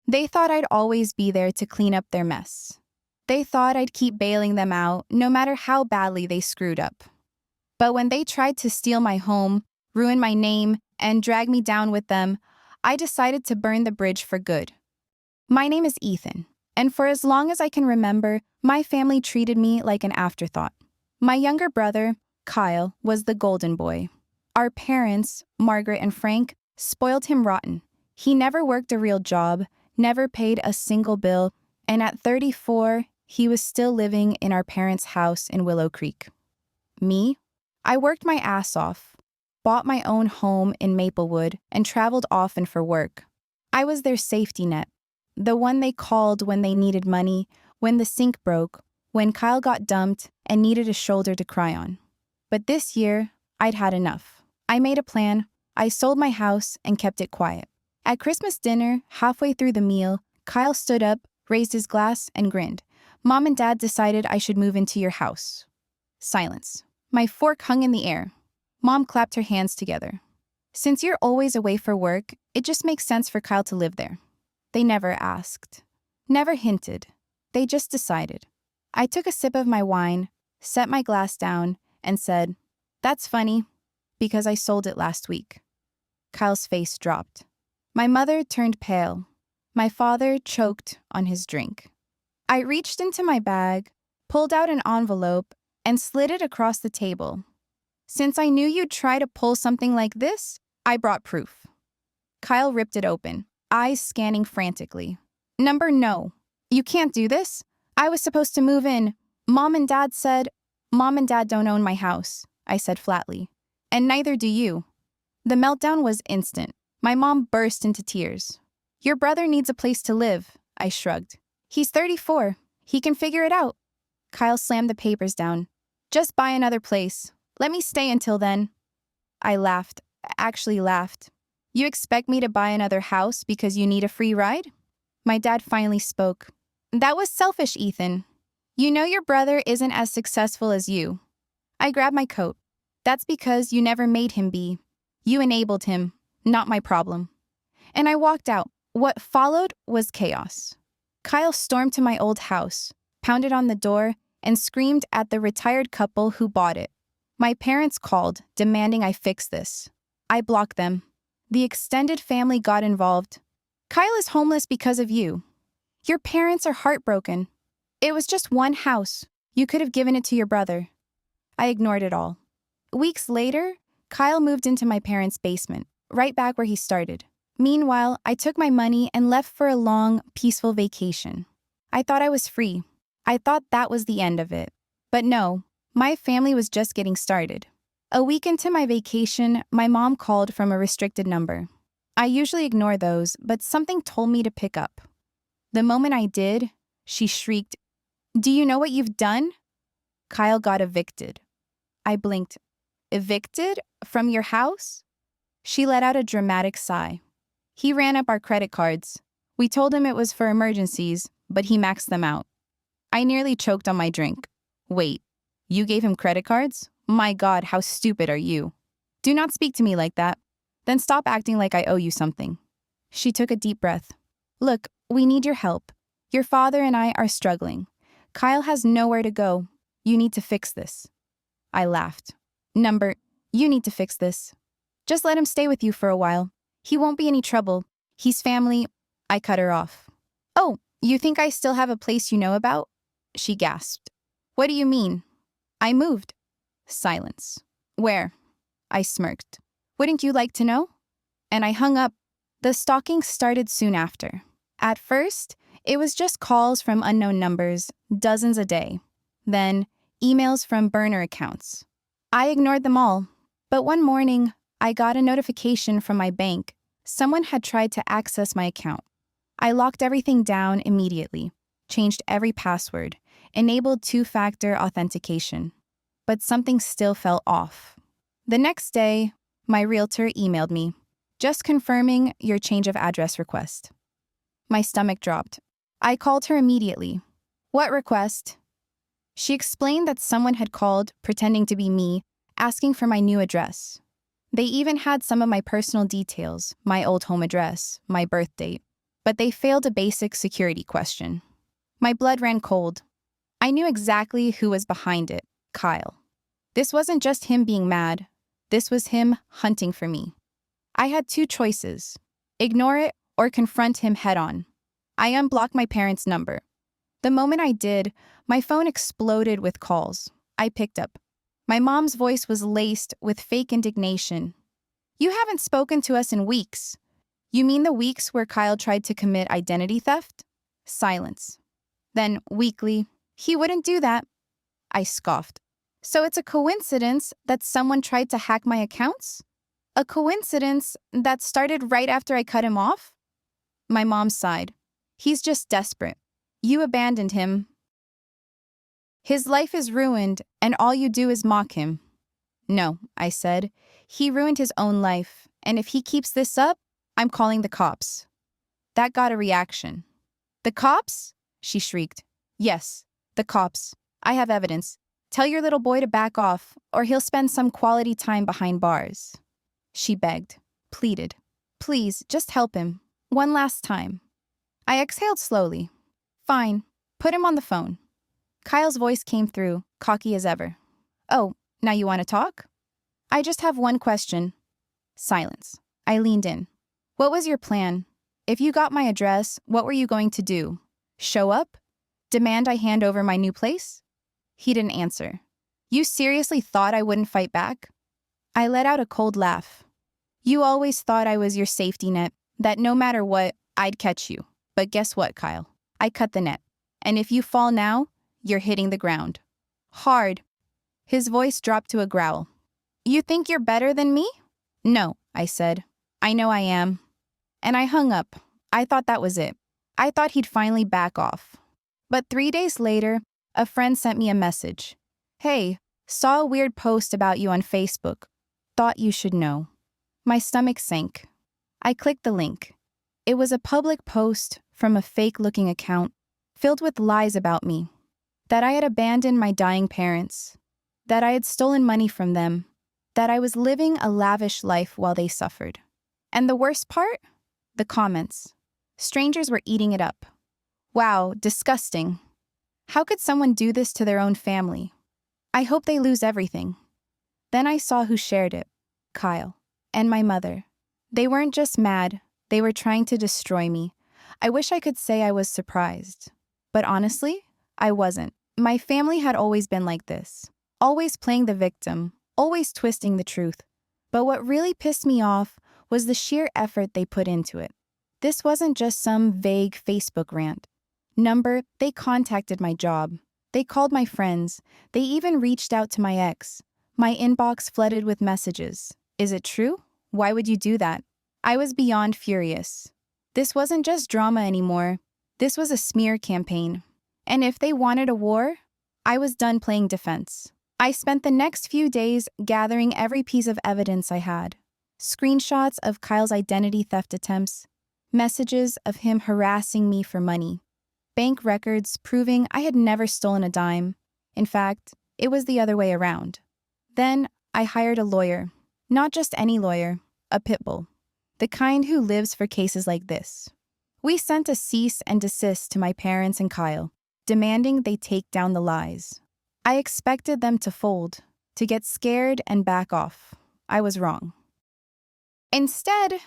They thought I'd always be there to clean up their mess. They thought I'd keep bailing them out no matter how badly they screwed up. But when they tried to steal my home, ruin my name, and drag me down with them, I decided to burn the bridge for good. My name is Ethan, and for as long as I can remember, my family treated me like an afterthought. My younger brother, Kyle, was the golden boy. Our parents, Margaret and Frank, spoiled him rotten. He never worked a real job, never paid a single bill, and at 34, he was still living in our parents' house in Willow Creek. Me? I worked my ass off, bought my own home in Maplewood, and traveled often for work. I was their safety net, the one they called when they needed money, when the sink broke, when Kyle got dumped and needed a shoulder to cry on. But this year, I'd had enough. I made a plan, I sold my house and kept it quiet. At Christmas dinner, halfway through the meal, Kyle stood up, raised his glass, and grinned. Mom and Dad decided I should move into your house. Silence. My fork hung in the air. Mom clapped her hands together. Since you're always away for work, it just makes sense for Kyle to live there. They never asked. Never hinted. They just decided. I took a sip of my wine, set my glass down, and said, "That's funny, because I sold it last week." Kyle's face dropped. My mother turned pale. My father choked on his drink. I reached into my bag, pulled out an envelope, and slid it across the table. "Since I knew you'd try to pull something like this, I brought proof." Kyle ripped it open, eyes scanning frantically. No. You can't do this. I was supposed to move in. Mom and Dad don't own my house, I said flatly. And neither do you. The meltdown was instant. My mom burst into tears. Your brother needs a place to live, I shrugged. He's 34. He can figure it out. Kyle slammed the papers down. Just buy another place. Let me stay until then. I laughed. You expect me to buy another house because you need a free ride? My dad finally spoke. That was selfish, Ethan. You know your brother isn't as successful as you. I grabbed my coat. That's because you never made him be. You enabled him, not my problem. And I walked out. What followed was chaos. Kyle stormed to my old house, pounded on the door, and screamed at the retired couple who bought it. My parents called, demanding I fix this. I blocked them. The extended family got involved. Kyle is homeless because of you. Your parents are heartbroken. It was just one house. You could have given it to your brother. I ignored it all. Weeks later, Kyle moved into my parents' basement, right back where he started. Meanwhile, I took my money and left for a long, peaceful vacation. I thought I was free. I thought that was the end of it. But no, my family was just getting started. A week into my vacation, my mom called from a restricted number. I usually ignore those, but something told me to pick up. The moment I did, she shrieked, "Do you know what you've done?" Kyle got evicted. I blinked. Evicted? From your house? She let out a dramatic sigh. He ran up our credit cards. We told him it was for emergencies, but he maxed them out. I nearly choked on my drink. Wait, you gave him credit cards? My God, how stupid are you? Do not speak to me like that. Then stop acting like I owe you something. She took a deep breath. Look, we need your help. Your father and I are struggling. Kyle has nowhere to go. You need to fix this. I laughed. You need to fix this. Just let him stay with you for a while. He won't be any trouble. He's family. I cut her off. Oh, you think I still have a place you know about? She gasped. What do you mean? I moved. Silence. Where? I smirked. Wouldn't you like to know? And I hung up. The stalking started soon after. At first, it was just calls from unknown numbers, dozens a day. Then, emails from burner accounts. I ignored them all. But one morning, I got a notification from my bank. Someone had tried to access my account. I locked everything down immediately, changed every password, enabled two-factor authentication. But something still felt off. The next day, my realtor emailed me, just confirming your change of address request. My stomach dropped. I called her immediately. What request? She explained that someone had called, pretending to be me, asking for my new address. They even had some of my personal details, my old home address, my birth date. but they failed a basic security question. My blood ran cold. I knew exactly who was behind it, Kyle. This wasn't just him being mad. This was him hunting for me. I had two choices: ignore it or confront him head-on. I unblocked my parents' number. The moment I did, my phone exploded with calls. I picked up. My mom's voice was laced with fake indignation. "You haven't spoken to us in weeks." "You mean the weeks where Kyle tried to commit identity theft?" Silence. Then, weakly, "He wouldn't do that." I scoffed. "So it's a coincidence that someone tried to hack my accounts? A coincidence that started right after I cut him off?" My mom sighed. "He's just desperate. You abandoned him. His life is ruined, and all you do is mock him." "No," I said. "He ruined his own life, and if he keeps this up, I'm calling the cops." That got a reaction. "The cops?" she shrieked. "Yes, the cops. I have evidence. Tell your little boy to back off, or he'll spend some quality time behind bars." She begged, pleaded. "Please, just help him. One last time." I exhaled slowly. "Fine. Put him on the phone." Kyle's voice came through, cocky as ever. "Oh, now you want to talk?" "I just have one question." Silence. I leaned in. "What was your plan? If you got my address, what were you going to do? Show up? Demand I hand over my new place?" He didn't answer. "You seriously thought I wouldn't fight back?" I let out a cold laugh. "You always thought I was your safety net, that no matter what, I'd catch you. But guess what, Kyle? I cut the net. And if you fall now, you're hitting the ground. Hard." His voice dropped to a growl. "You think you're better than me?" "No," I said. "I know I am." And I hung up. I thought that was it. I thought he'd finally back off. But 3 days later, a friend sent me a message. "Hey, saw a weird post about you on Facebook. Thought you should know." My stomach sank. I clicked the link. It was a public post from a fake-looking account filled with lies about me. That I had abandoned my dying parents. That I had stolen money from them. That I was living a lavish life while they suffered. And the worst part? The comments. Strangers were eating it up. "Wow, disgusting. How could someone do this to their own family? I hope they lose everything." Then I saw who shared it. Kyle. And my mother. They weren't just mad. They were trying to destroy me. I wish I could say I was surprised. But honestly, I wasn't. My family had always been like this. Always playing the victim. Always twisting the truth. But what really pissed me off was the sheer effort they put into it. This wasn't just some vague Facebook rant. They contacted my job. They called my friends. They even reached out to my ex. My inbox flooded with messages. "Is it true? Why would you do that?" I was beyond furious. This wasn't just drama anymore. This was a smear campaign. And if they wanted a war, I was done playing defense. I spent the next few days gathering every piece of evidence I had. Screenshots of Kyle's identity theft attempts, messages of him harassing me for money, bank records proving I had never stolen a dime. In fact, it was the other way around. Then I hired a lawyer. Not just any lawyer, a pit bull. The kind who lives for cases like this. We sent a cease and desist to my parents and Kyle, demanding they take down the lies. I expected them to fold, to get scared and back off. I was wrong. Instead,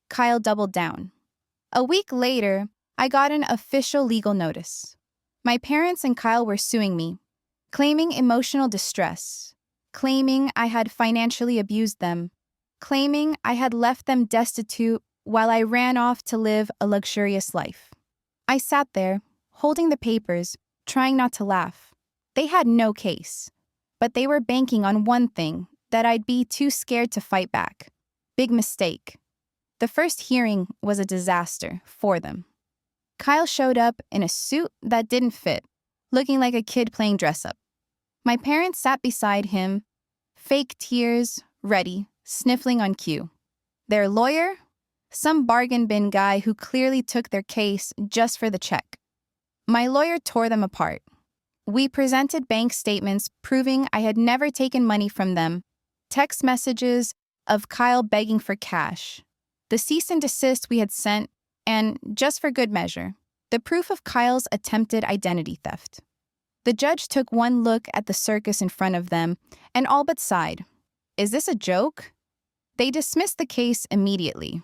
Kyle doubled down. A week later, I got an official legal notice. My parents and Kyle were suing me, claiming emotional distress, claiming I had financially abused them, claiming I had left them destitute while I ran off to live a luxurious life. I sat there, holding the papers, trying not to laugh. They had no case, but they were banking on one thing, that I'd be too scared to fight back. Big mistake. The first hearing was a disaster for them. Kyle showed up in a suit that didn't fit, looking like a kid playing dress-up. My parents sat beside him, fake tears, ready, sniffling on cue. Their lawyer? Some bargain bin guy who clearly took their case just for the check. My lawyer tore them apart. We presented bank statements proving I had never taken money from them, text messages of Kyle begging for cash. The cease and desist we had sent And just for good measure, the proof of Kyle's attempted identity theft. The judge took one look at the circus in front of them and all but sighed. Is this a joke? They dismissed the case immediately.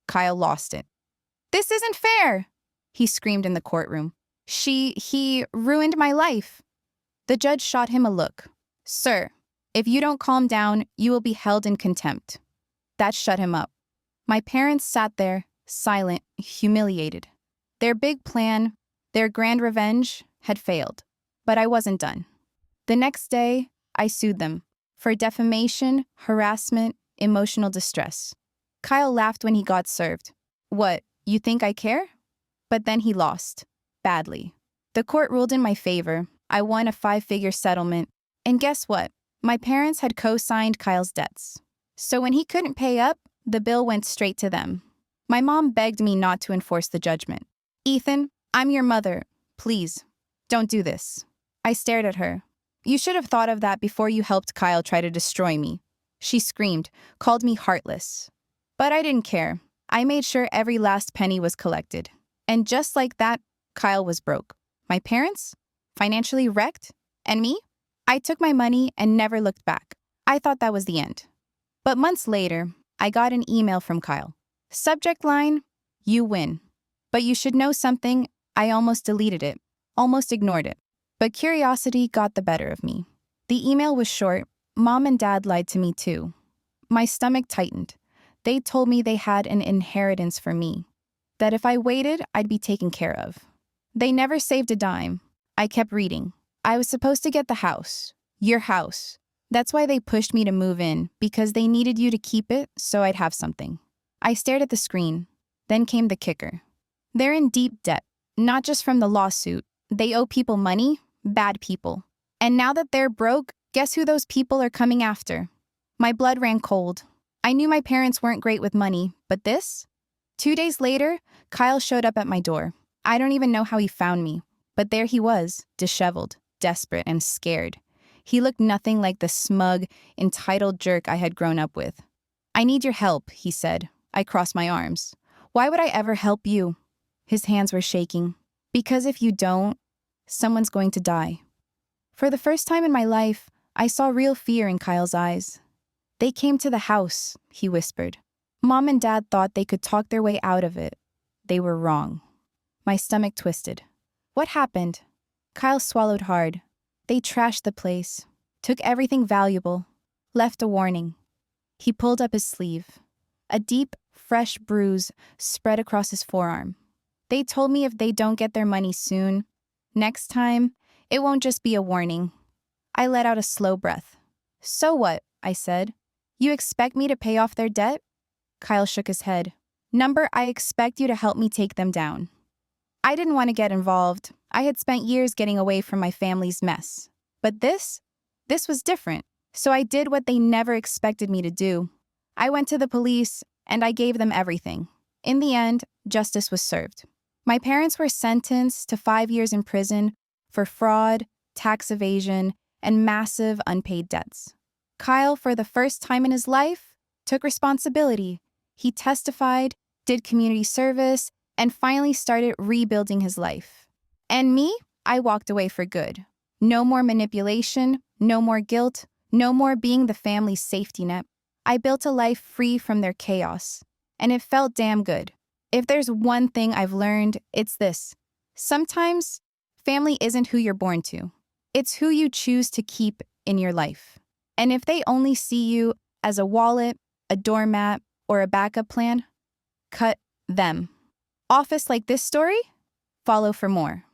Kyle lost it. This isn't fair, he screamed in the courtroom. He ruined my life. The judge shot him a look. Sir, if you don't calm down, you will be held in contempt. That shut him up. My parents sat there, silent, humiliated. Their big plan, their grand revenge, had failed. But I wasn't done. The next day, I sued them for defamation, harassment, emotional distress. Kyle laughed when he got served. What, you think I care? But then he lost. Badly. The court ruled in my favor. I won a 5-figure settlement. And guess what? My parents had co-signed Kyle's debts. So when he couldn't pay up, the bill went straight to them. My mom begged me not to enforce the judgment. Ethan, I'm your mother. Please, don't do this. I stared at her. You should have thought of that before you helped Kyle try to destroy me. She screamed, called me heartless. But I didn't care. I made sure every last penny was collected. And just like that, Kyle was broke. My parents? Financially wrecked? And me? I took my money and never looked back. I thought that was the end. But months later, I got an email from Kyle. Subject line, you win. But you should know something, I almost deleted it, almost ignored it. But curiosity got the better of me. The email was short. Mom and Dad lied to me too. My stomach tightened. They told me they had an inheritance for me, that if I waited, I'd be taken care of. They never saved a dime. I kept reading. I was supposed to get the house, your house. That's why they pushed me to move in, because they needed you to keep it so I'd have something. I stared at the screen. Then came the kicker. They're in deep debt, not just from the lawsuit. They owe people money, bad people. And now that they're broke, guess who those people are coming after? My blood ran cold. I knew my parents weren't great with money, but this? 2 days later, Kyle showed up at my door. I don't even know how he found me, but there he was, disheveled, desperate, and scared. He looked nothing like the smug, entitled jerk I had grown up with. I need your help, he said. I crossed my arms. Why would I ever help you? His hands were shaking. Because if you don't, someone's going to die. For the first time in my life, I saw real fear in Kyle's eyes. They came to the house, he whispered. Mom and Dad thought they could talk their way out of it. They were wrong. My stomach twisted. What happened? Kyle swallowed hard. They trashed the place, took everything valuable, left a warning. He pulled up his sleeve. A deep, fresh bruise spread across his forearm. They told me if they don't get their money soon, next time, it won't just be a warning. I let out a slow breath. So what? I said. You expect me to pay off their debt? Kyle shook his head. Number, I expect you to help me take them down. I didn't want to get involved. I had spent years getting away from my family's mess. But this was different. So I did what they never expected me to do. I went to the police, and I gave them everything. In the end, justice was served. My parents were sentenced to 5 years in prison for fraud, tax evasion, and massive unpaid debts. Kyle, for the first time in his life, took responsibility. He testified, did community service, and finally started rebuilding his life. And me, I walked away for good. No more manipulation, no more guilt, no more being the family's safety net. I built a life free from their chaos, and it felt damn good. If there's one thing I've learned, it's this. Sometimes, family isn't who you're born to. It's who you choose to keep in your life. And if they only see you as a wallet, a doormat, or a backup plan, cut them. Office like this story? Follow for more.